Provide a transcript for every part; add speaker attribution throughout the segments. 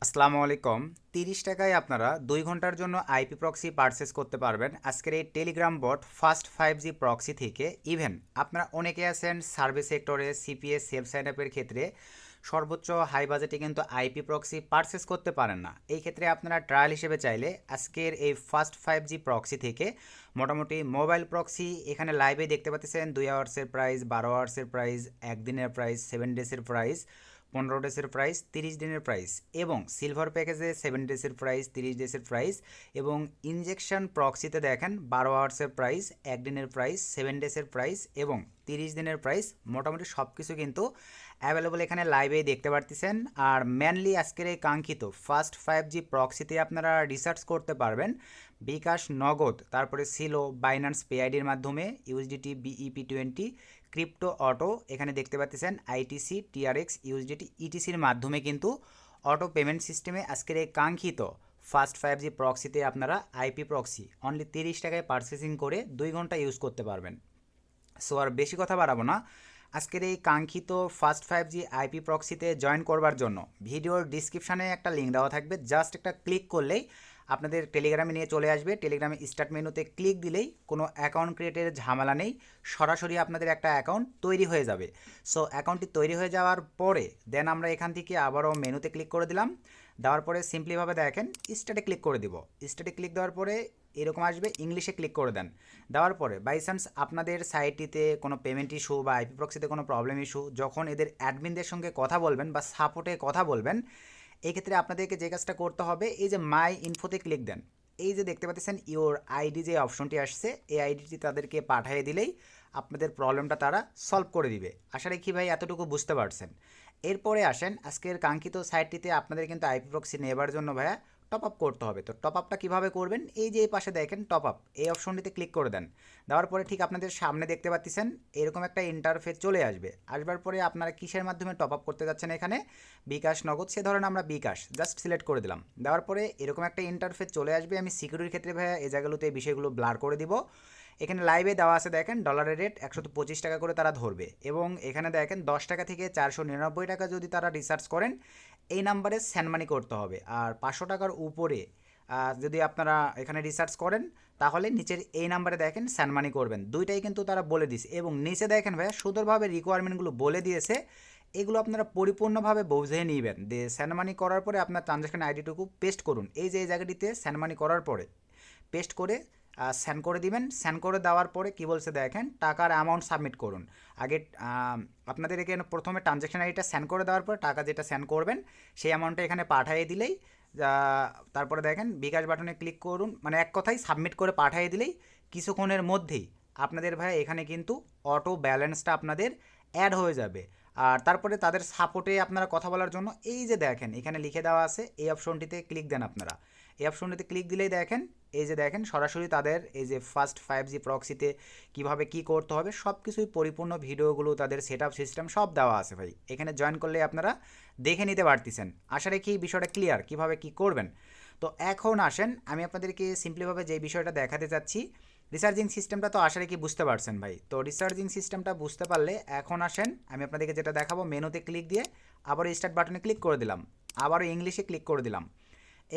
Speaker 1: আসসালামু আলাইকুম। 30 টাকায় আপনারা 2 ঘন্টার জন্য আইপি প্রক্সি পারচেস করতে পারবেন আজকের এই Telegram bot fast 5G proxy থেকে। ইভেন আপনারা অনেকে আছেন সার্ভিস সেক্টরে সিপিএস সেলফ সাইন আপের ক্ষেত্রে সর্বোচ্চ হাই বাজেটে কিন্তু আইপি প্রক্সি পারচেস করতে পারেন না। এই ক্ষেত্রে আপনারা ট্রায়াল হিসেবে চাইলে আজকের এই ফাস্ট 5G প্রক্সি থেকে মোটামুটি মোবাইল প্রক্সি এখানে লাইভে দেখতে পাচ্ছেন 2 আওয়ার্সের প্রাইস, 12 আওয়ার্সের প্রাইস, একদিনের প্রাইস, 7 ডেজের প্রাইস, 15 ডেজের প্রাইস, 30 দিনের প্রাইস এবং সিলভার প্যাকেজে 7 ডেজের প্রাইস, 30 ডেজের প্রাইস এবং ইনজেকশন প্রক্সিতে দেখেন 12 আওয়ার্সের প্রাইস, একদিনের প্রাইস, 7 ডেজের প্রাইস এবং 30 দিনের প্রাইস। মোটামুটি সব কিছু কিন্তু অ্যাভেলেবল এখানে লাইভেই দেখতে পারতেছেন। আর মেনলি আজকের এই কাঙ্ক্ষিত ফাস্ট 5G প্রক্সিতে আপনারা রিসার্চ করতে পারবেন বিকাশ, নগদ, তারপরে সিলো, বাইন্যান্স পেআইডির মাধ্যমে, ইউএসডিটি BEP20, ক্রিপ্টো, অটো, এখানে দেখতে পাচ্ছেন আইটিসি, টিআরএক্স, ইউএসডিটি, ইটিসির মাধ্যমে কিন্তু অটো পেমেন্ট সিস্টেমে আজকের এই কাঙ্ক্ষিত ফাস্ট 5G প্রক্সিতে আপনারা আইপি প্রক্সি অনলি 30 টাকায় পারচেসিং করে 2 ঘন্টা ইউজ করতে পারবেন। সো আর বেশি কথা বাড়াবো না, আজকের এই কাঙ্ক্ষিত ফাস্ট 5G আইপি প্রক্সিতে জয়েন করবার জন্য ভিডিওর ডিসক্রিপশানে একটা লিঙ্ক দেওয়া থাকবে, জাস্ট একটা ক্লিক করলেই আপনাদের টেলিগ্রামে নিয়ে চলে আসবে। টেলিগ্রামে স্টার্ট মেনুতে ক্লিক দিলেই কোনো অ্যাকাউন্ট ক্রিয়েটের ঝামেলা নেই, সরাসরি আপনাদের একটা অ্যাকাউন্ট তৈরি হয়ে যাবে। সো অ্যাকাউন্টটি তৈরি হয়ে যাওয়ার পরে দেন আমরা এখান থেকে আবারও মেনুতে ক্লিক করে দিলাম। দেওয়ার পরে সিম্পলিভাবে দেখেন স্টার্টে ক্লিক করে দিব। স্টার্টে ক্লিক দেওয়ার পরে এরকম আসবে, ইংলিশে ক্লিক করে দেন। দেওয়ার পরে বাই চান্স আপনাদের সাইটটিতে কোনো পেমেন্ট ইস্যু বা আইপি প্রক্সিতে কোনো প্রবলেম ইস্যু, যখন এদের অ্যাডমিনদের সঙ্গে কথা বলবেন বা সাপোর্টে কথা বলবেন, এই ক্ষেত্রে আপনাদেরকে যে কাজটা করতে হবে, এই যে মাই ইনফোতে ক্লিক দেন। এই যে দেখতে পাচ্ছেন ইওর আইডি যে অপশনটি আসছে, এই আইডিটি তাদেরকে পাঠিয়ে দিলেই আপনাদের প্রবলেমটা তারা সলভ করে দিবে। আশা রাখি ভাই এতটুকু বুঝতে পারছেন। এরপরে আসেন আজকের কাঙ্ক্ষিত সাইটটিতে আপনাদের কিন্তু আইপি প্রক্সি নেবার জন্য ভাইয়া টপ আপ করতে হবে। তো টপ আপটা কীভাবে করবেন, এই যে এই পাশে দেখেন টপ আপ, এই অপশনটিতে ক্লিক করে দেন। দেওয়ার পরে ঠিক আপনাদের সামনে দেখতে পাচ্ছেন এরকম একটা ইন্টারফেস চলে আসবে। আসবার পরে আপনারা কিসের মাধ্যমে টপ আপ করতে যাচ্ছেন, এখানে বিকাশ, নগদ, সে ধরেন আমরা বিকাশ জাস্ট সিলেক্ট করে দিলাম। দেওয়ার পরে এরকম একটা ইন্টারফেস চলে আসবে। আমি সিকিউরিটির ক্ষেত্রে ভাইয়া এই জায়গাগুলোতে এই বিষয়গুলো ব্লার করে দিব। এখানে লাইভে দেওয়া আছে দেখেন ডলারের রেট 125 টাকা করে তারা ধরবে এবং এখানে দেখেন 10 টাকা থেকে 499 টাকা যদি তারা রিসার্চ করেন এই নাম্বারে সেন্ড মানি করতে হবে। আর 500 টাকার উপরে যদি আপনারা এখানে রিসার্চ করেন তাহলে নিচের এই নাম্বারে দেখেন সেন্ড মানি করবেন। দুইটাই কিন্তু তারা বলে দিয়েছে এবং নিচে দেখেন ভাইয়া সুন্দরভাবে রিকোয়ারমেন্টগুলো বলে দিয়েছে। এগুলো আপনারা পরিপূর্ণভাবে বুঝে নেবেন। দিয়ে সেন্ড মানি করার পরে আপনার ট্রানজ্যাকশন আইডিটুকু পেস্ট করুন। এই যে এই জায়গাটিতে সেন্ড মানি করার পরে পেস্ট করে সেন্ড করে দিবেন। সেন্ড করে দেওয়ার পরে কি বলছে দেখেন, টাকার অ্যামাউন্ট সাবমিট করুন। আগে আপনাদের এখানে প্রথমে ট্রানজ্যাকশন আইডিটা সেন্ড করে দেওয়ার পর টাকা যেটা সেন্ড করবেন সেই অ্যামাউন্টটা এখানে পাঠিয়ে দিলেই, তারপরে দেখেন বিকাশ বাটনে ক্লিক করুন, মানে এক কথায় সাবমিট করে পাঠিয়ে দিলেই কিছুক্ষণের মধ্যেই আপনাদের ভাই এখানে কিন্তু অটো ব্যালেন্সটা আপনাদের অ্যাড হয়ে যাবে। আর তারপরে তাদের সাপোর্টে আপনারা কথা বলার জন্য এই যে দেখেন এখানে লিখে দেওয়া আছে, এই অপশনটিতে ক্লিক দেন আপনারা। এই অপশনটিতে ক্লিক দিলেই দেখেন এই যে দেখেন সরাসরি তাদের এই যে ফাস্ট 5G প্রক্সিতে কীভাবে কী করতে হবে সব কিছুই পরিপূর্ণ ভিডিওগুলো, তাদের সেট আপ সিস্টেম সব দেওয়া আছে ভাই। এখানে জয়েন করলে আপনারা দেখে নিতে পারতেছেন। আশা রাখি বিষয়টা ক্লিয়ার কীভাবে কী করবেন। তো এখন আসেন আমি আপনাদেরকে সিম্পলিভাবে যে বিষয়টা দেখাতে চাচ্ছি, রিসার্চিং সিস্টেমটা তো আশা রাখি বুঝতে পারছেন ভাই। তো রিসার্চিং সিস্টেমটা বুঝতে পারলে এখন আসেন আমি আপনাদেরকে যেটা দেখাবো, মেনুতে ক্লিক দিয়ে আবারও স্টার্ট বাটনে ক্লিক করে দিলাম, আবারও ইংলিশে ক্লিক করে দিলাম।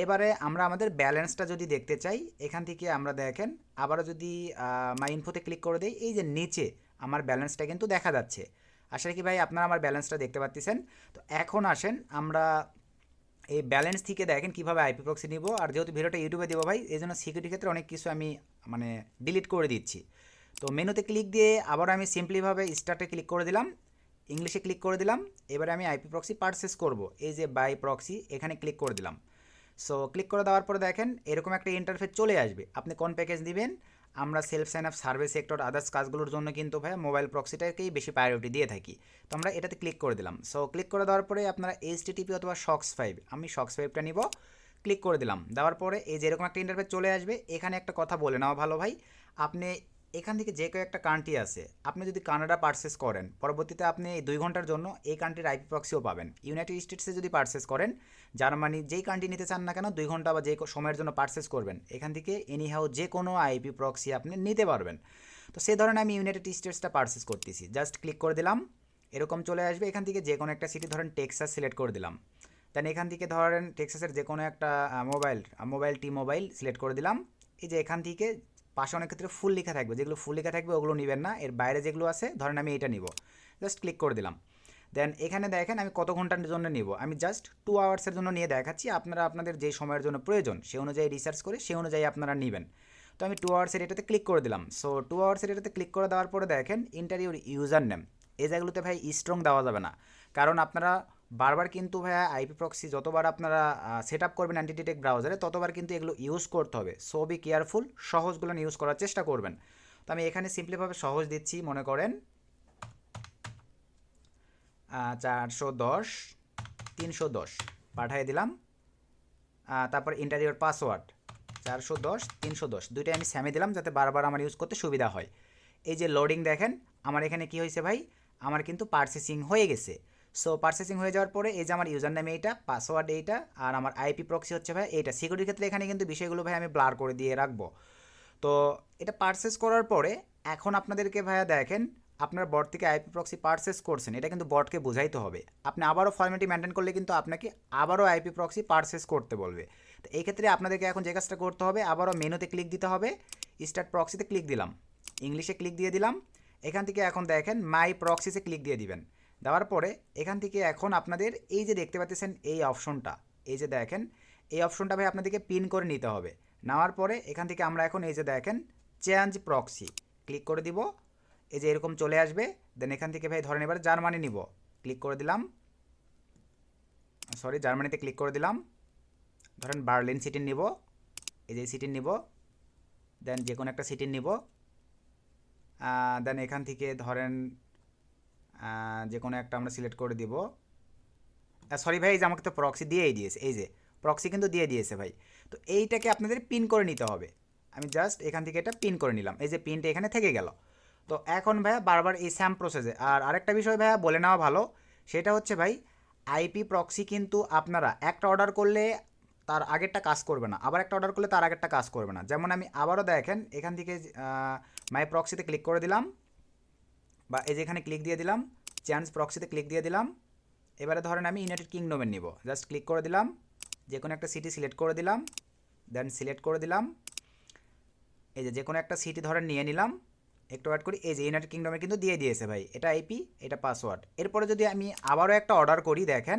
Speaker 1: এবারে আমরা আমাদের ব্যালেন্সটা যদি দেখতে চাই এখান থেকে আমরা দেখেন আবারও যদি মাই ইনফোতে ক্লিক করে দিই, এই যে নিচে আমার ব্যালেন্সটা কিন্তু দেখা যাচ্ছে। আশা রাখি ভাই আপনারা আমার ব্যালেন্সটা দেখতে পাচ্ছেন। তো এখন আসেন আমরা এই ব্যালেন্স থেকে দেখেন কীভাবে আইপি প্রক্সি নিব। আর যেহেতু ভিডিওটা ইউটিউবে দেবো ভাই এই জন্য সিকিউরিটি ক্ষেত্রে অনেক কিছু আমি মানে ডিলিট করে দিচ্ছি। তো মেনুতে ক্লিক দিয়ে আবার আমি সিম্পলিভাবে স্টার্টে ক্লিক করে দিলাম, ইংলিশে ক্লিক করে দিলাম। এবারে আমি আইপি প্রক্সি পারচেস করব, এই যে বাই প্রক্সি এখানে ক্লিক করে দিলাম। সো ক্লিক করে দেওয়ার পরে দেখেন এরকম একটা ইন্টারফেস চলে আসবে, আপনি কোন প্যাকেজ দিবেন। আমরা self sign up, service sector, others কাজগুলোর জন্য কিন্তু ভাই মোবাইল প্রক্সিটাকেই বেশি প্রায়োরিটি দিয়ে থাকি। তো আমরা এটাতে ক্লিক করে দিলাম। সো ক্লিক করে দেওয়ার পরে আপনারা HTTP অথবা SOX5, আমি SOX5টা নিব, ক্লিক করে দিলাম। দেওয়ার পরে এই যে এরকম একটা ইন্টারফেস চলে আসবে। এখানে একটা কথা বলে নেওয়া ভালো ভাই, আপনি এখান থেকে যে কেউ একটা কান্ট্রি আছে, আপনি যদি কানাডা পারচেস করেন পরবর্তীতে আপনি এই 2 ঘন্টার জন্য এই কান্ট্রির আইপি প্রক্সিও পাবেন। ইউনাইটেড স্টেটসে যদি পারচেস করেন, জার্মানি, যেই কান্ট্রি নিতে চান না কেন 2 ঘন্টা বা যে সময়ের জন্য পারচেস করবেন এখান থেকে এনিহাও যে কোনো আইপি প্রক্সি আপনি নিতে পারবেন। তো সেই ধরনের আমি ইউনাইটেড স্টেটসটা পারচেস করতেছি, জাস্ট ক্লিক করে দিলাম, এরকম চলে আসবে। এখান থেকে যে কোনো একটা সিটি ধরেন টেক্সাস সিলেক্ট করে দিলাম। দেন এখান থেকে ধরেন টেক্সাসের যে কোনো একটা টি মোবাইল সিলেক্ট করে দিলাম। এই যে এখান থেকে পাশে অনেক ক্ষেত্রে ফুল লেখা থাকবে, যেগুলো ফুল লেখা থাকবে ওগুলো নেবেন না, এর বাইরে যেগুলো আছে ধরেন আমি এটা নিব, জাস্ট ক্লিক করে দিলাম। দেন এখানে দেখেন আমি কত ঘন্টার জন্য নিব, আমি জাস্ট 2 আওয়ার্সের জন্য নিয়ে দেখাচ্ছি, আপনারা আপনাদের যে সময়ের জন্য প্রয়োজন সে অনুযায়ী রিসার্চ করে সে অনুযায়ী আপনারা নেবেন। তো আমি 2 আওয়ার্সের এটাতে ক্লিক করে দিলাম। সো 2 আওয়ার্সের এটাতে ক্লিক করে দেওয়ার পরে দেখেন ইন্টার ইউর ইউজার নেম, এই জায়গাগুলোতে ভাই স্ট্রং দেওয়া যাবে না, কারণ আপনারা বারবার কিন্তু ভাইয়া আইপি প্রক্সি যতবার আপনারা সেট আপ করবেন অ্যান্টিটেক ব্রাউজারে ততবার কিন্তু এগুলো ইউজ করতে হবে। সো বি কেয়ারফুল, সহজগুলো ইউজ করার চেষ্টা করবেন। তো আমি এখানে সিম্পলিভাবে সহজ দিচ্ছি, মনে করেন 410 310 পাঠিয়ে দিলাম। তারপর ইন্টারিয়র পাসওয়ার্ড 410 310 দুইটাই আমি স্যামে দিলাম যাতে বারবার আমার ইউজ করতে সুবিধা হয়। এই যে লোডিং দেখেন আমার এখানে কি হয়েছে ভাই, আমার কিন্তু পারচেসিং হয়ে গেছে। সো পারচেসিং হয়ে যাওয়ার পরে এই যে আমার ইউজার নেম এইটা, পাসওয়ার্ড এইটা, আর আমার আইপি প্রক্সি হচ্ছে ভাই এইটা। সিকিউরিটির ক্ষেত্রে এখানে কিন্তু বিষয়গুলো ভাই আমি ব্লার করে দিয়ে রাখবো। তো এটা পারচেস করার পরে এখন আপনাদেরকে ভাইয়া দেখেন আপনার বট থেকে আইপি প্রক্সি পারচেস করছেন, এটা কিন্তু বটকে বোঝাইতে হবে। আপনি আবারও ফর্মালিটি মেনটেন করলে কিন্তু আপনাকে আবারও আইপি প্রক্সি পারচেস করতে বলবে। তো এই ক্ষেত্রে আপনাদেরকে এখন যে কাজটা করতে হবে, আবারও মেনুতে ক্লিক দিতে হবে, স্টার্ট প্রক্সিতে ক্লিক দিলাম, ইংলিশে ক্লিক দিয়ে দিলাম। এখান থেকে এখন দেখেন মাই প্রক্সিসে ক্লিক দিয়ে দিবেন। দেওয়ার পরে এখান থেকে এখন আপনাদের এই যে দেখতে পাচ্ছেন এই অপশনটা, এই যে দেখেন এই অপশনটা ভাই আপনাদেরকে পিন করে নিতে হবে। নেওয়ার পরে এখান থেকে আমরা এখন এই যে দেখেন চেঞ্জ প্রক্সি ক্লিক করে দিব, এই যে এরকম চলে আসবে। দেন এখান থেকে ভাই ধরেন এবার জার্মানি নিব, ক্লিক করে দিলাম, জার্মানিতে ক্লিক করে দিলাম। ধরেন বার্লিন সিটি নিব, এই যে সিটি নিব, দেন যে কোনো একটা সিটি নিব। দেন এখান থেকে ধরেন যে কোনো একটা আমরা সিলেক্ট করে দিব। সরি ভাই, এই যে আমাকে তো প্রক্সি দিয়েই দিয়েছে, এই যে প্রক্সি কিন্তু দিয়ে দিয়েছে ভাই। তো এইটাকে আপনাদের পিন করে নিতে হবে। আমি জাস্ট এখান থেকে এটা পিন করে নিলাম, এই যে পিনটা এখানে থেকে গেল। তো এখন ভাইয়া বারবার এই স্যাম প্রসেসে, আর আরেকটা বিষয় ভাইয়া বলে নেওয়া ভালো, সেটা হচ্ছে ভাই আইপি প্রক্সি কিন্তু আপনারা একটা অর্ডার করলে তার আগেরটা কাজ করবে না, আবার একটা অর্ডার করলে তার আগেরটা কাজ করবে না। যেমন আমি আবারও দেখেন এখান থেকে মাই প্রক্সিতে ক্লিক করে দিলাম, বা এই যে এখানে ক্লিক দিয়ে দিলাম, চেঞ্জ প্রক্সিতে ক্লিক দিয়ে দিলাম। এবারে ধরেন আমি ইউনাইটেড কিংডমের নিব, জাস্ট ক্লিক করে দিলাম, যে কোনো একটা সিটি সিলেক্ট করে দিলাম, দেন সিলেক্ট করে দিলাম। এই যে কোনো একটা সিটি ধরেন নিয়ে নিলাম, একটু ওয়েট করি, এই যে ইউনাইটেড কিংডমে কিন্তু দিয়ে দিয়েছে ভাই, এটা আইপি, এটা পাসওয়ার্ড। এরপরে যদি আমি আবারও একটা অর্ডার করি, দেখেন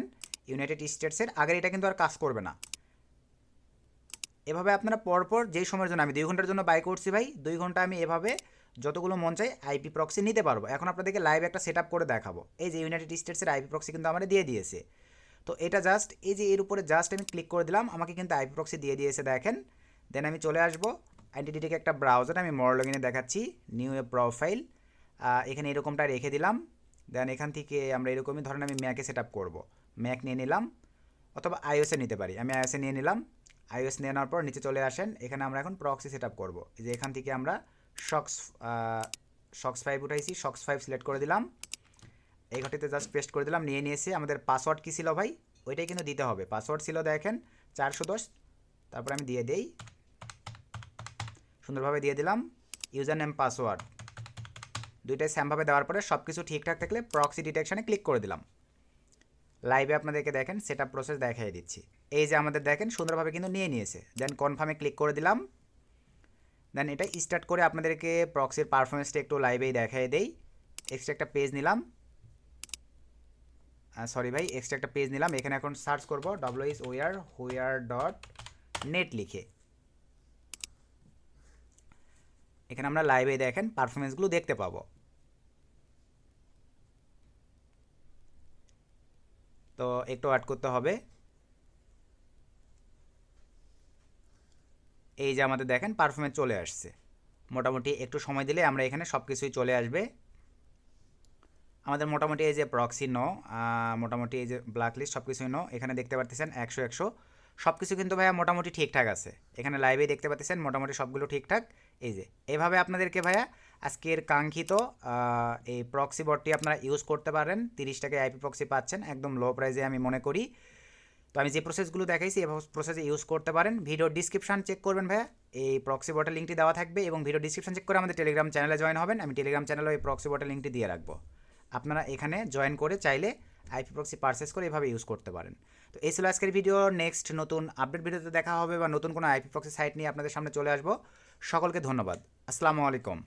Speaker 1: ইউনাইটেড স্টেটসের আগের এটা কিন্তু আর কাজ করবে না। এভাবে আপনারা পরপর যেই সময়ের জন্য আমি 2 ঘন্টার জন্য বাই করছি ভাই, 2 ঘন্টা আমি এভাবে যতগুলো মন চাই আইপি প্রক্সি নিতে পারবো। এখন আপনাদেরকে লাইভ একটা সেট আপ করে দেখাবো। এই যে ইউনাইটেড স্টেটসের আইপি প্রক্সি কিন্তু আমার দিয়ে দিয়েছে। তো এটা জাস্ট এই যে এর উপরে জাস্ট আমি ক্লিক করে দিলাম, আমাকে কিন্তু আইপি প্রক্সি দিয়ে দিয়েছে দেখেন। দেন আমি চলে আসবো অ্যান্টিটিকে একটা ব্রাউজার, আমি মোর লগইনে দেখাচ্ছি, নিউ এ প্রোফাইল, এখানে এরকমটা রেখে দিলাম। দেন এখান থেকে আমরা এরকমই ধরেন আমি ম্যাকে সেট আপ করবো, ম্যাক নিয়ে নিলাম, অথবা আইওএসে নিতে পারি, আমি আইওএসে নিয়ে নিলাম। আইওএস নিয়ে নেওয়ার পর নিচে চলে আসেন, এখানে আমরা এখন প্রক্সি সেট আপ করবো। এই যে এখান থেকে আমরা শক্স 5 উঠাইছি, শক্স 5 সিলেক্ট করে দিলাম, এই ঘটিতে জাস্ট পেস্ট করে দিলাম, নিয়ে নিয়েছি। আমাদের পাসওয়ার্ড কী ছিল ভাই, ওইটাই কিন্তু দিতে হবে। পাসওয়ার্ড ছিল দেখেন 410, তারপর আমি দিয়ে দেই, সুন্দরভাবে দিয়ে দিলাম। ইউজার নেম পাসওয়ার্ড দুইটাই স্যামভাবে দেওয়ার পরে সব কিছু ঠিকঠাক থাকলে প্রক্সি ডিটেকশানে ক্লিক করে দিলাম। লাইভে আপনাদেরকে দেখেন সেট আপ প্রসেস দেখাই দিচ্ছি। এই যে আমাদের দেখেন সুন্দরভাবে কিন্তু নিয়ে নিয়েছে। দেন কনফার্মে ক্লিক করে দিলাম। দেন এটা স্টার্ট করে আপনাদেরকে প্রক্সির পারফরমেন্সটা একটু লাইভেই দেখাই দেই। এক্সট্রা একটা পেজ নিলাম, সরি ভাই, এক্সট্রা একটা পেজ নিলাম। এখানে এখন সার্চ করবো whoear.net লিখে, এখানে আমরা লাইভে দেখেন পারফরমেন্সগুলো দেখতে পাবো। তো একটু ওয়েট করতে হবে। এই যে আমাদের দেখেন পারফরমেন্স চলে আসছে, মোটামুটি একটু সময় দিলে আমরা এখানে সব কিছুই চলে আসবে। আমাদের মোটামুটি এই যে প্রক্সি মোটামুটি এই যে ব্ল্যাক লিস্ট সব কিছুই এখানে দেখতে পাচ্ছেন 100 সব কিছু কিন্তু ভাইয়া মোটামুটি ঠিকঠাক আছে। এখানে লাইভে দেখতে পাচ্ছেন মোটামুটি সবগুলো ঠিকঠাক। এই যে এভাবে আপনাদেরকে ভাইয়া আজকের কাঙ্ক্ষিত এই প্রক্সি বটটি আপনারা ইউজ করতে পারেন। 30 টাকায় আইপি প্রক্সি পাচ্ছেন একদম লো প্রাইসে আমি মনে করি। তো আমি যে প্রসেসগুলো দেখাইছি এই প্রসেসে ইউজ করতে পারেন। ভিডিও ডিসক্রিপশন চেক করবেন ভাইয়া, এই প্রক্সি বটের লিঙ্কটি দেওয়া থাকবে, এবং ভিডিও ডিসক্রিপশন চেক করে আমাদের টেলিগ্রাম চ্যানেলে জয়েন হবেন। আমি টেলিগ্রাম চ্যানেলে এই প্রক্সি বটের লিঙ্কটি দিয়ে রাখবো, আপনারা এখানে জয়েন করে চাইলে আইপি প্রক্সি পারচেস করে এভাবে ইউজ করতে পারেন। তো তো এই ছিল আজকের ভিডিও। নেক্সট নতুন আপডেট ভিডিওতে দেখা হবে বা নতুন কোনো আইপি প্রক্সি সাইট নিয়ে আপনাদের সামনে চলে আসবো। সকলকে ধন্যবাদ। আসসালামু আলাইকুম।